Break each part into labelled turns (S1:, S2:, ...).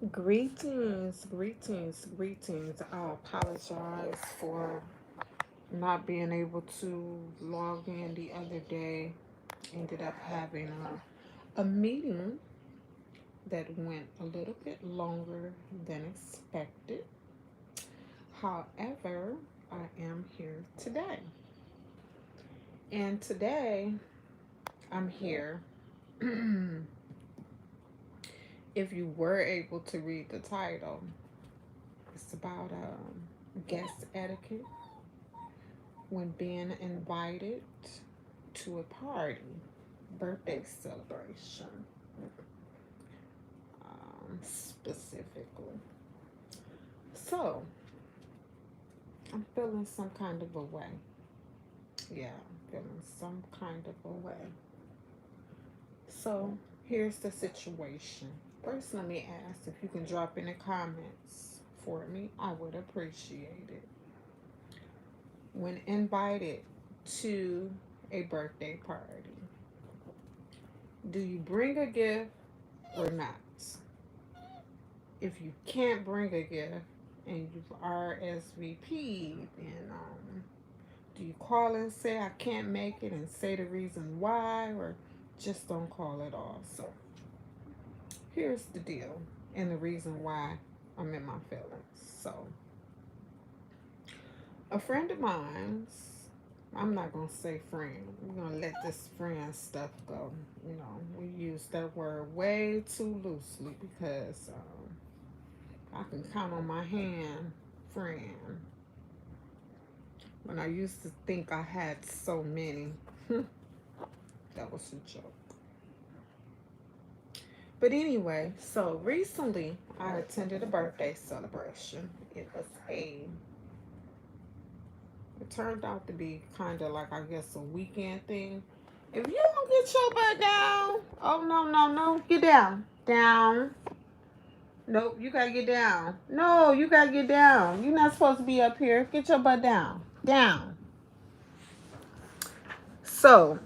S1: Greetings, greetings, greetings. I apologize for not being able to log in the other day. Ended up having a meeting that went a little bit longer than expected. However, I am here today. And today I'm here. If you were able to read the title, it's about guest etiquette when being invited to a party, birthday celebration, specifically. So, I'm feeling some kind of a way. Yeah, I'm feeling some kind of a way. So, here's the situation. First, let me ask if you can drop in the comments for me. I would appreciate it. When invited to a birthday party, do you bring a gift or not? If you can't bring a gift and you've RSVP'd, then do you call and say I can't make it and say the reason why, or just don't call at all? So here's the deal and the reason why I'm in my feelings. So a friend of mine's, I'm not gonna say friend. We're gonna let this friend stuff go. You know, we use that word way too loosely because I can count on my hand friend. When I used to think I had so many, that was a joke. But anyway, so recently I attended a birthday celebration. It turned out to be kind of like, I guess, a weekend thing. If you don't get your butt down, oh no, no, no, get down. Down. Nope, you gotta get down. No, you gotta get down. You're not supposed to be up here. Get your butt down. Down. So,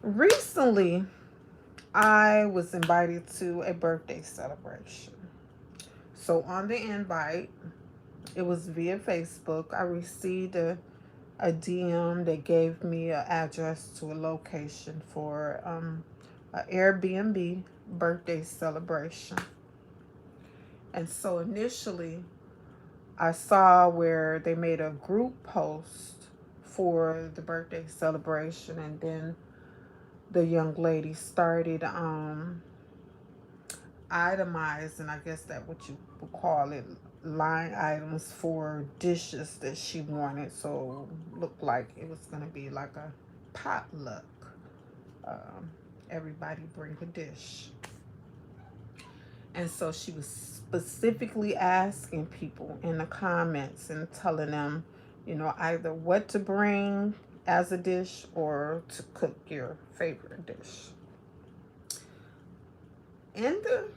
S1: recently, I was invited to a birthday celebration. So, on the invite, it was via Facebook. I received a DM that gave me an address to a location for an Airbnb birthday celebration. And so, initially, I saw where they made a group post for the birthday celebration, and then the young lady started itemizing, I guess that what you would call it, line items for dishes that she wanted. So looked like it was gonna be like a potluck. Um, Everybody bring a dish, and so she was specifically asking people in the comments and telling them, either what to bring as a dish or to cook your favorite dish. In the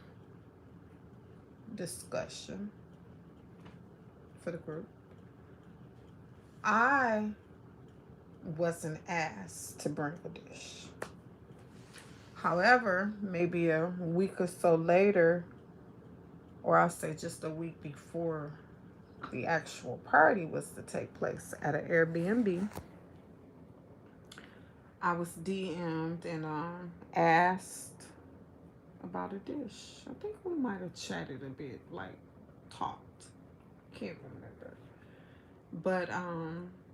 S1: discussion for the group, I wasn't asked to bring a dish. However, maybe a week or so later, or I'll say just a week before the actual party was to take place at an Airbnb, I was DM'd and asked about a dish. I think we might have chatted a bit, like talked. Can't remember. But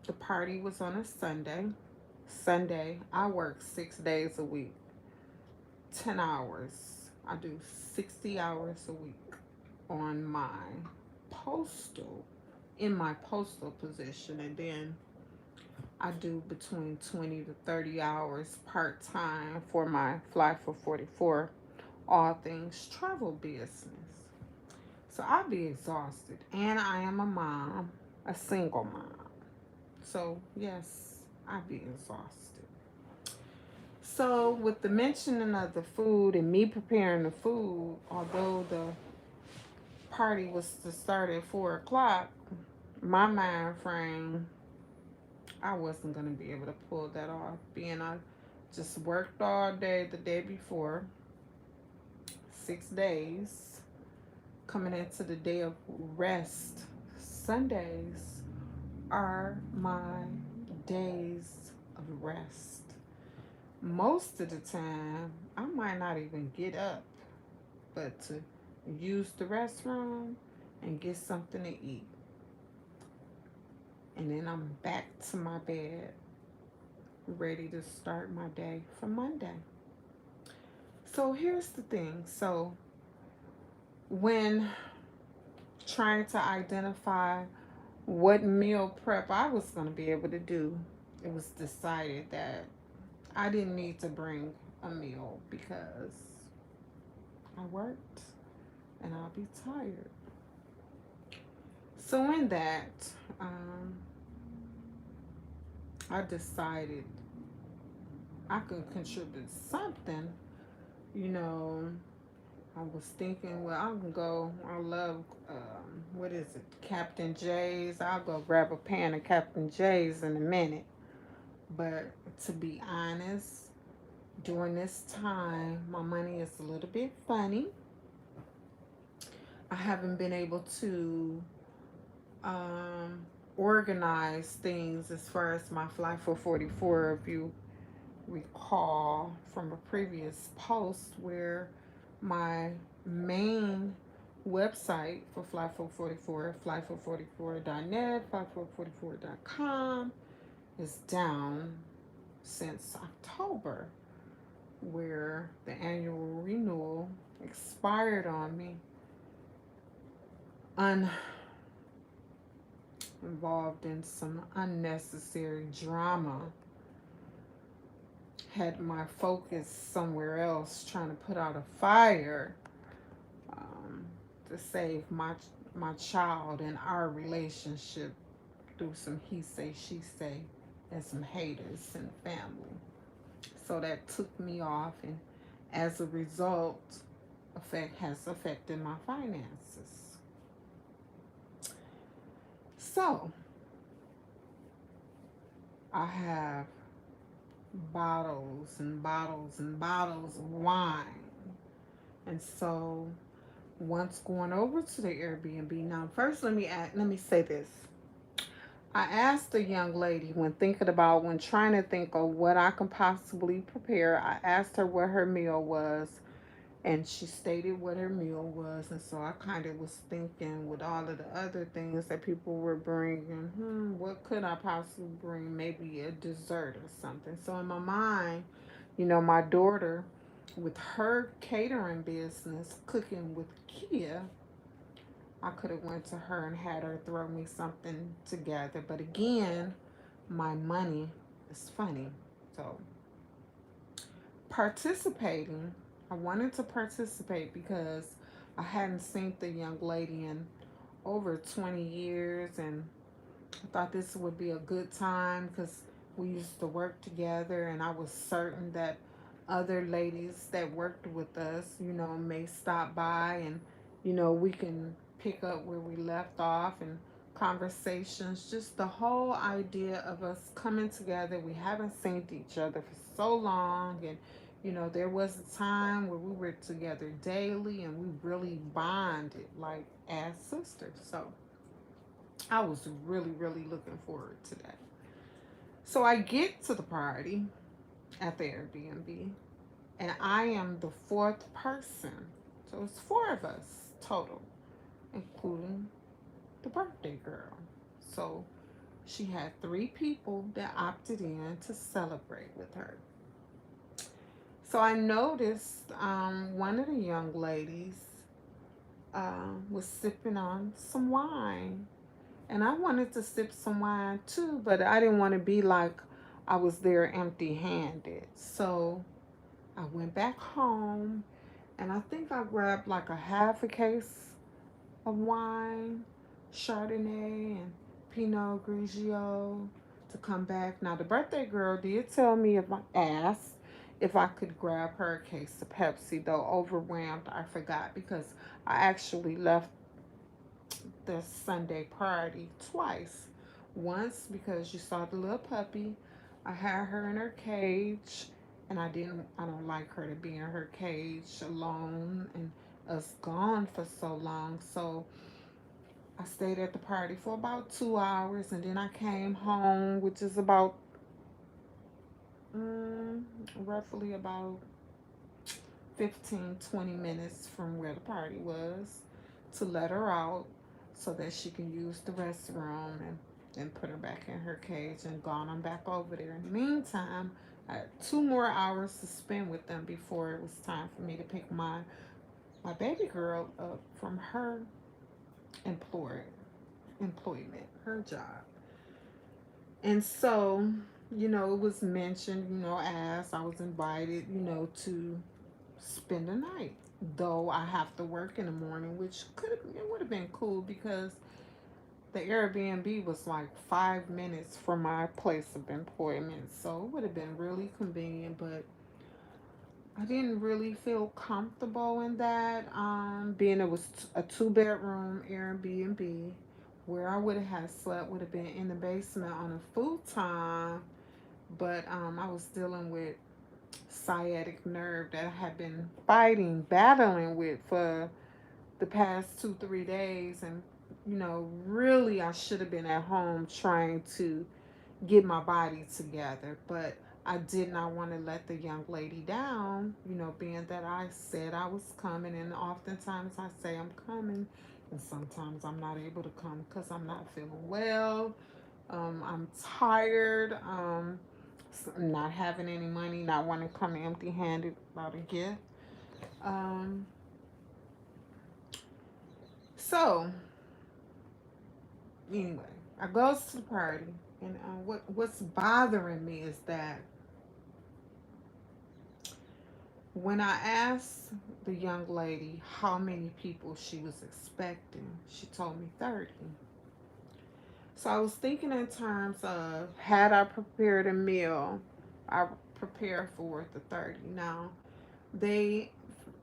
S1: the party was on a Sunday. Sunday, I work 6 days a week, 10 hours. I do 60 hours a week on postal, in my postal position. And then I do between 20 to 30 hours part time for my Fly for 44, all things travel business. So I'll be exhausted. And I am a mom, a single mom. So, yes, I'll be exhausted. So, with the mentioning of the food and me preparing the food, although the party was to start at 4 o'clock, my mind frame, I wasn't going to be able to pull that off. Being I just worked all day the day before, 6 days, coming into the day of rest. Sundays are my days of rest. Most of the time, I might not even get up, but to use the restroom and get something to eat. And then I'm back to my bed, ready to start my day for Monday. So here's the thing. So when trying to identify what meal prep I was going to be able to do, it was decided that I didn't need to bring a meal because I worked and I'll be tired. So in that, um, I decided I could contribute something. You know, I was thinking, well, I can go. I love, what is it, Captain J's. I'll go grab a pan of Captain J's in a minute. But to be honest, during this time, my money is a little bit funny. I haven't been able to um, organize things as far as my Fly for 44. If you recall from a previous post where my main website for Fly for 44, fly444.net, fly444.com, is down since October, where the annual renewal expired on me, involved in some unnecessary drama, had my focus somewhere else, trying to put out a fire, um, to save my child and our relationship through some he say she say and some haters in the family. So that took me off, and as a result, has affected my finances. So I have bottles and bottles and bottles of wine. And so once going over to the Airbnb, now first let me say this. I asked the young lady when trying to think of what I can possibly prepare. I asked her what her meal was, and she stated what her meal was. And so I kind of was thinking, with all of the other things that people were bringing, what could I possibly bring? Maybe a dessert or something. So in my mind, my daughter, with her catering business, Cooking with Kia, I could have went to her and had her throw me something together. But again, my money is funny. So participating, I wanted to participate because I hadn't seen the young lady in over 20 years, and I thought this would be a good time because we used to work together, and I was certain that other ladies that worked with us, may stop by, and we can pick up where we left off, and conversations, just the whole idea of us coming together. We haven't seen each other for so long, and there was a time where we were together daily and we really bonded like as sisters. So I was really, really looking forward to that. So I get to the party at the Airbnb, and I am the fourth person. So it's four of us total, including the birthday girl. So she had three people that opted in to celebrate with her. So I noticed one of the young ladies was sipping on some wine. And I wanted to sip some wine too, but I didn't want to be like I was there empty handed. So I went back home, and I think I grabbed like a half a case of wine, Chardonnay and Pinot Grigio, to come back. Now, the birthday girl did tell me, if I asked if I could grab her a case of Pepsi, though overwhelmed, I forgot because I actually left the Sunday party twice. Once because you saw the little puppy. I had her in her cage, And I don't like her to be in her cage alone and us gone for so long. So I stayed at the party for about 2 hours, and then I came home, which is about mm, roughly about 15-20 minutes from where the party was, to let her out so that she can use the restroom and then put her back in her cage and gone on back over there. In the meantime, I had 2 more hours to spend with them before it was time for me to pick my baby girl up from her employ employment, her job. And so, it was mentioned, as I was invited, to spend the night. Though I have to work in the morning, which could have it would have been cool because the Airbnb was like 5 minutes from my place of employment, so it would have been really convenient. But I didn't really feel comfortable in that. Being it was a 2 bedroom Airbnb, where I would have had slept would have been in the basement on a futon. But I was dealing with sciatic nerve that I had been battling with for the past 2, 3 days, and really I should have been at home trying to get my body together, but I did not want to let the young lady down, being that I said I was coming, and oftentimes I say I'm coming, and sometimes I'm not able to come because I'm not feeling well. I'm tired. Not having any money, not wanting to come empty handed about a gift. Um, so anyway, I goes to the party, and what's bothering me is that when I asked the young lady how many people she was expecting, she told me 30. So I was thinking in terms of, had I prepared a meal, I prepared for the 30. Now, they,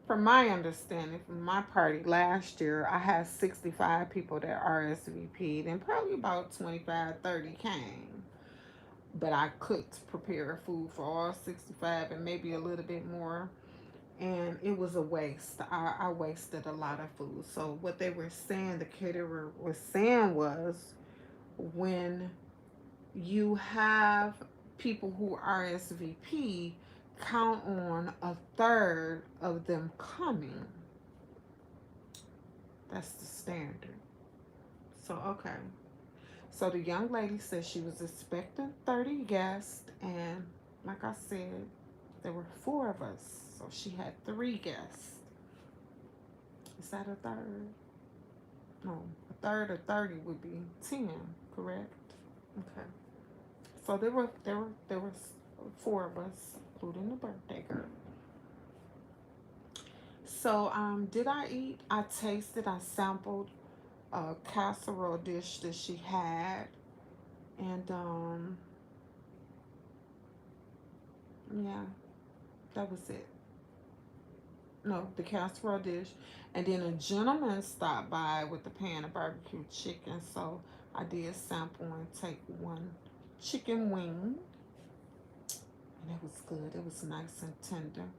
S1: from my understanding, from my party last year, I had 65 people that RSVP'd, and probably about 25-30 came. But I cooked, prepared food for all 65 and maybe a little bit more. And it was a waste. I wasted a lot of food. So what they were saying, the caterer was saying, was when you have people who RSVP, count on a third of them coming. That's the standard. So, okay. So the young lady said she was expecting 30 guests, and like I said, there were four of us. So she had three guests. Is that a third? No, a third of 30 would be 10, correct? Okay. So there was four of us, including the birthday girl. So did I eat? I tasted. I sampled a casserole dish that she had, and yeah, that was it. No, the casserole dish, and then a gentleman stopped by with a pan of barbecue chicken. So I did sample and take one chicken wing, and it was good. It was nice and tender.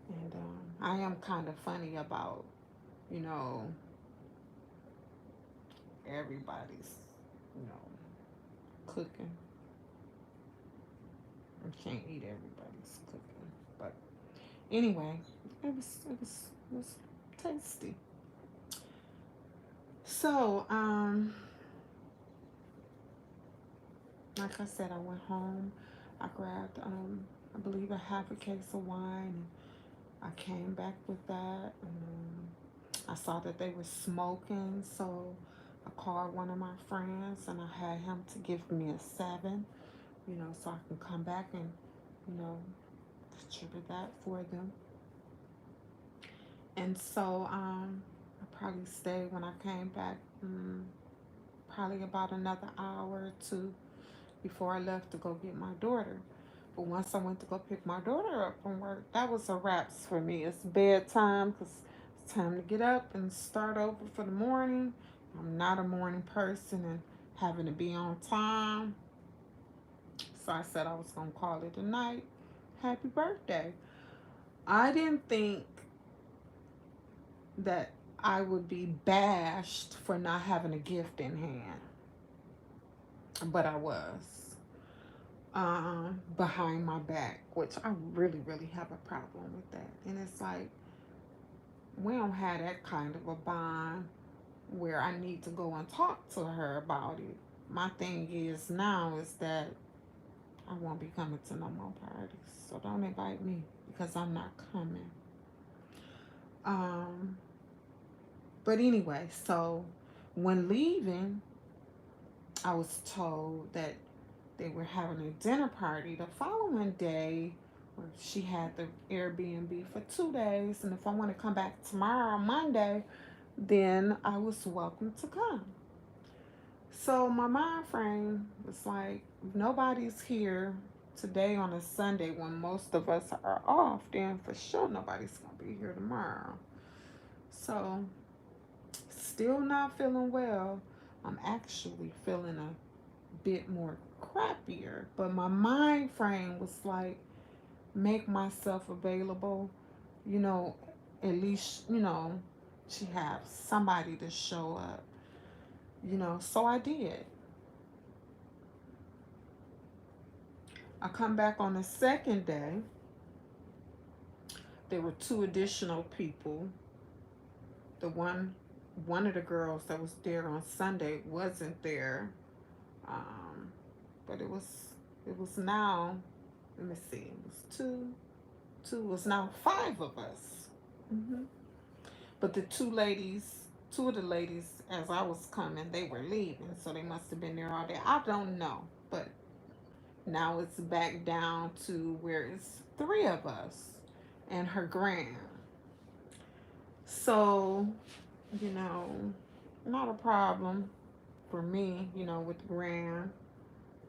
S1: And I am kind of funny about, you know, everybody's, you know, cooking. I can't eat everybody's cooking, but anyway, it was tasty. So like I said, I went home. I grabbed I believe a half a case of wine, and I came back with that. I saw that they were smoking, so I called one of my friends and I had him to give me a seven, so I can come back and, you know, distribute that for them. And so I probably stayed when I came back, probably about another hour or two before I left to go get my daughter. But once I went to go pick my daughter up from work, that was a wraps for me. It's bedtime because it's time to get up and start over for the morning. I'm not a morning person, and having to be on time. So I said I was going to call it a night. happy birthday. I didn't think that I would be bashed for not having a gift in hand, but I was. Behind my back, which I really, really have a problem with that. And it's like, we don't have that kind of a bond where I need to go and talk to her about it. My thing is now is that I won't be coming to no more parties. So don't invite me because I'm not coming. Um, but anyway, so when leaving, I was told that they were having a dinner party the following day where she had the Airbnb for 2 days. And if I want to come back tomorrow, Monday, then I was welcome to come. So my mind frame was like, if nobody's here today on a Sunday when most of us are off, then for sure nobody's going to be here tomorrow. So, still not feeling well. I'm actually feeling a bit more crappier, but my mind frame was like, make myself available, you know, at least, she have somebody to show up, so I did. I come back on the second day. There were two additional people. The one of the girls that was there on Sunday wasn't there. Um, but it was now, let me see, it was two was now five of us. hmm But the two of the ladies, as I was coming, they were leaving, so they must have been there all day. I don't know, but now it's back down to where it's three of us and her grand. So, you know, not a problem for me, with grand.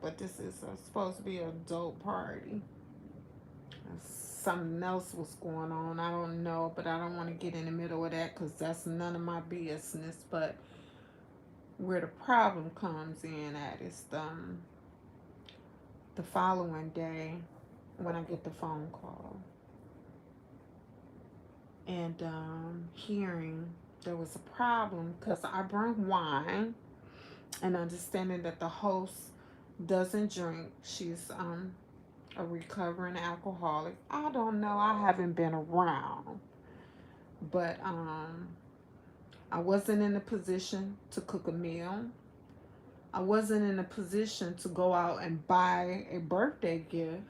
S1: But this is supposed to be an adult party. Something else was going on. I don't know, but I don't want to get in the middle of that because that's none of my business. But where the problem comes in at is the following day when I get the phone call and hearing there was a problem because I bring wine and understanding that the host doesn't drink. She's a recovering alcoholic. I don't know. I haven't been around, but I wasn't in a position to cook a meal. I wasn't in a position to go out and buy a birthday gift.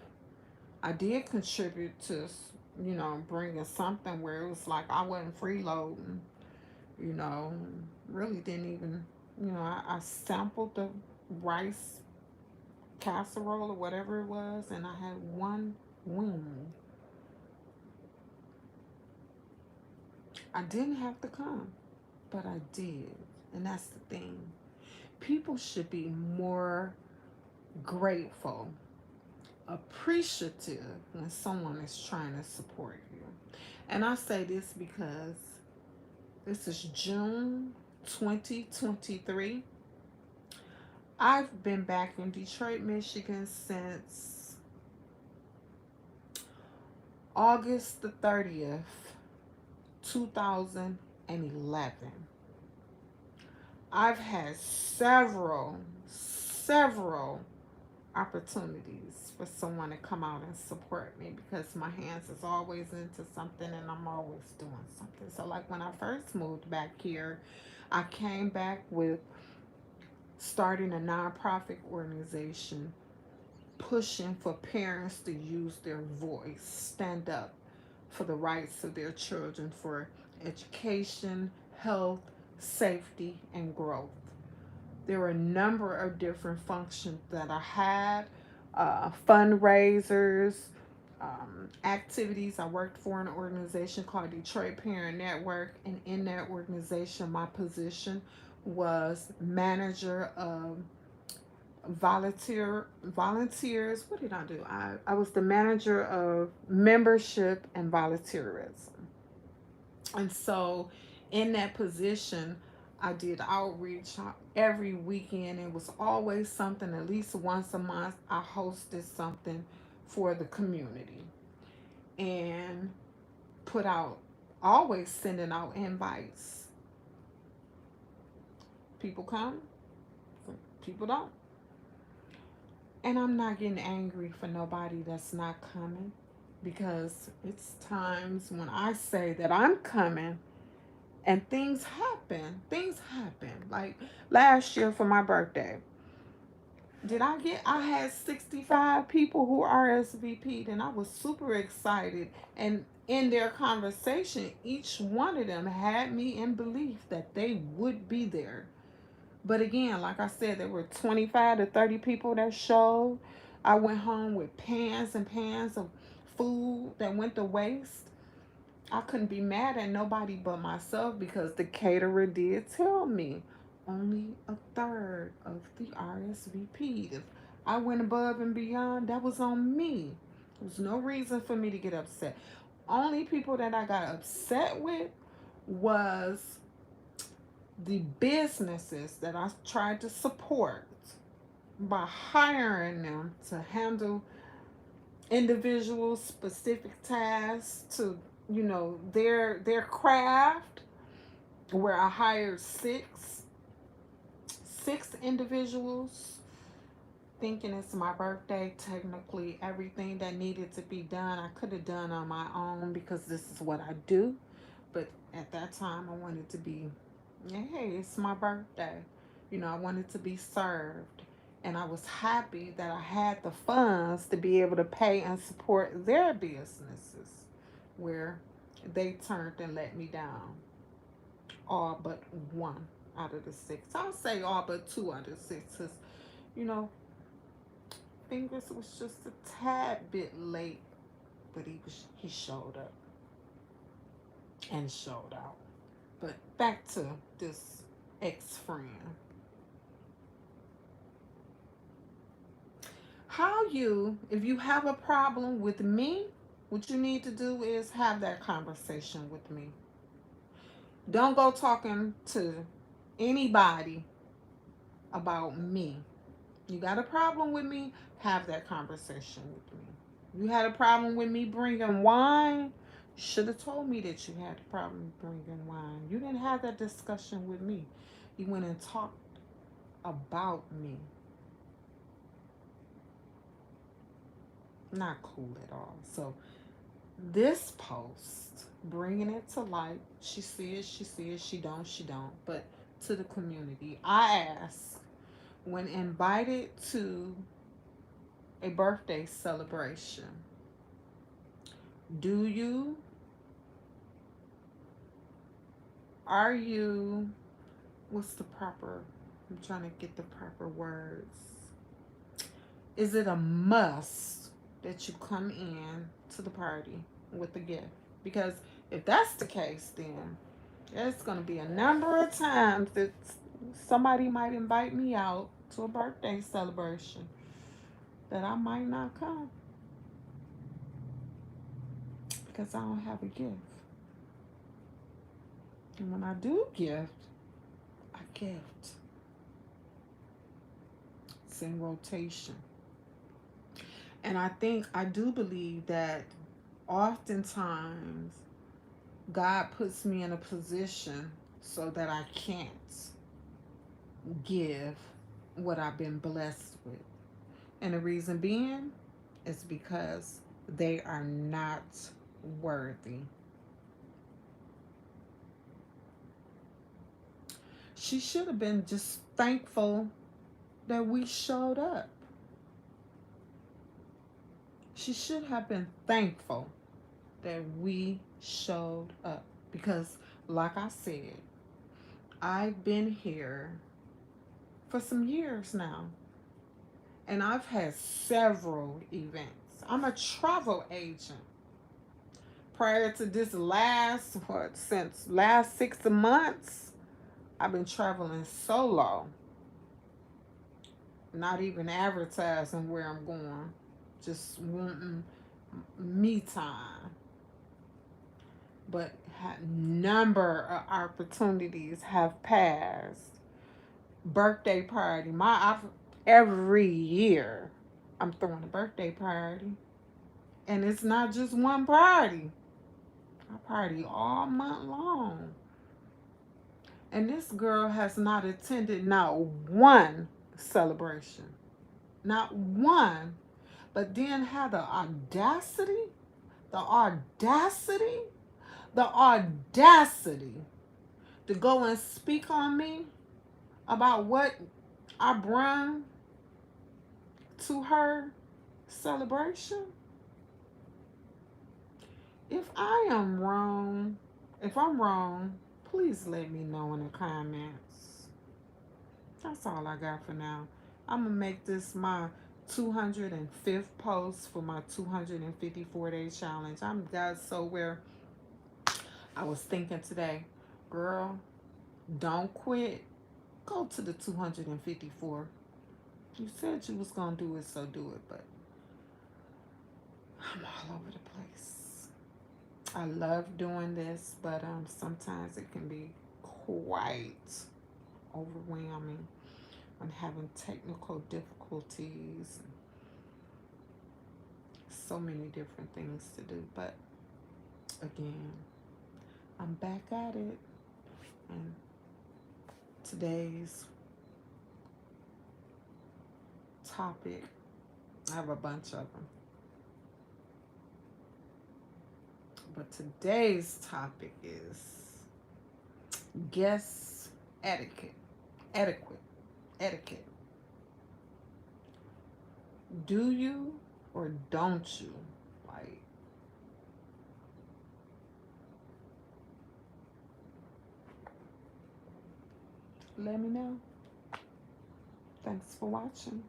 S1: I did contribute to, bringing something where it was like I wasn't freeloading. You know, really didn't even. I sampled the rice casserole or whatever it was, and I had one wing. I didn't have to come, but I did. And that's the thing. People should be more grateful, appreciative when someone is trying to support you. And I say this because this is June 2023. I've been back in Detroit, Michigan since August the 30th, 2011. I've had several opportunities for someone to come out and support me because my hands is always into something and I'm always doing something. So like when I first moved back here, I came back with starting a nonprofit organization pushing for parents to use their voice, stand up for the rights of their children for education, health, safety, and growth. There were a number of different functions that I had, fundraisers, activities. I worked for an organization called Detroit Parent Network, and in that organization, my position was manager of volunteers. What did I do? I was the manager of membership and volunteerism. And so in that position, I did outreach every weekend. It was always something, at least once a month. I hosted something for the community and put out, always sending out invites. People come, people don't. And I'm not getting angry for nobody that's not coming, because it's times when I say that I'm coming and things happen. Things happen. Like last year for my birthday, I had 65 people who RSVP'd, and I was super excited. And in their conversation, each one of them had me in belief that they would be there. But again, like I said, there were 25 to 30 people that showed. I went home with pans and pans of food that went to waste. I couldn't be mad at nobody but myself, because the caterer did tell me only a third of the RSVP. If I went above and beyond, that was on me. There was no reason for me to get upset. Only people that I got upset with was the businesses that I tried to support by hiring them to handle individual specific tasks to, their craft, where I hired six individuals, thinking it's my birthday. Technically everything that needed to be done I could have done on my own, because this is what I do. But at that time I wanted to be, hey, it's my birthday. I wanted to be served. And I was happy that I had the funds to be able to pay and support their businesses, where they turned and let me down. All but one out of the six. I'll say all but two out of the six. 'Cause, you know, Fingers was just a tad bit late, but he showed up and showed out. But back to this ex-friend. If you have a problem with me, what you need to do is have that conversation with me. Don't go talking to anybody about me. You got a problem with me? Have that conversation with me. You had a problem with me bringing wine? You should have told me that you had a problem bringing wine. You didn't have that discussion with me. You went and talked about me. Not cool at all. So this post, bringing it to light, she sees, she don't. But to the community, I ask, when invited to a birthday celebration, do you, are you, what's the proper, I'm trying to get the proper words. Is it a must that you come in to the party with a gift? Because if that's the case, then there's going to be a number of times that somebody might invite me out to a birthday celebration that I might not come, because I don't have a gift. And when I do gift, I gift. It's in rotation. And I do believe that oftentimes God puts me in a position so that I can't give what I've been blessed with. And the reason being is because they are not worthy. She should have been just thankful that we showed up. She should have been thankful that we showed up, because, like I said, I've been here for some years now, and I've had several events. I'm a travel agent. Prior to this since last 6 months, I've been traveling solo, not even advertising where I'm going, just wanting me time. But number of opportunities have passed. Birthday party. Every year I'm throwing a birthday party. And it's not just one party. I party all month long. And this girl has not attended not one celebration. Not one. But then had the the audacity to go and speak on me about what I brought to her celebration. If I am wrong, if I'm wrong, please let me know in the comments. That's all I got for now. I'm going to make this my 205th post for my 254-day challenge. I'm got so where I was thinking today, girl, don't quit. Go to the 254. You said you was going to do it, so do it. But I'm all over the place. I love doing this, but sometimes it can be quite overwhelming when having technical difficulties and so many different things to do. But again, I'm back at it, and today's topic, I have a bunch of them, but today's topic is guest etiquette. Etiquette. Etiquette. Do you or don't you like? Let me know. Thanks for watching.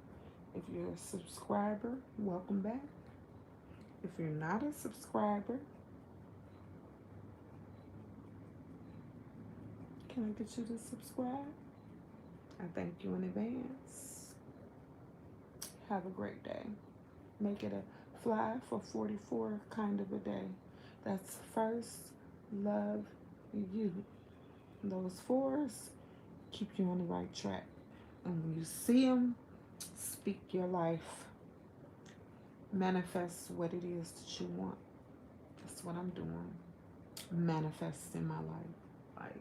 S1: If you're a subscriber, welcome back. If you're not a subscriber, can I get you to subscribe? I thank you in advance. Have a great day. Make it a fly for 44 kind of a day. That's first, love you. Those fours keep you on the right track. And when you see them, speak your life. Manifest what it is that you want. That's what I'm doing. Manifest in my life. Like,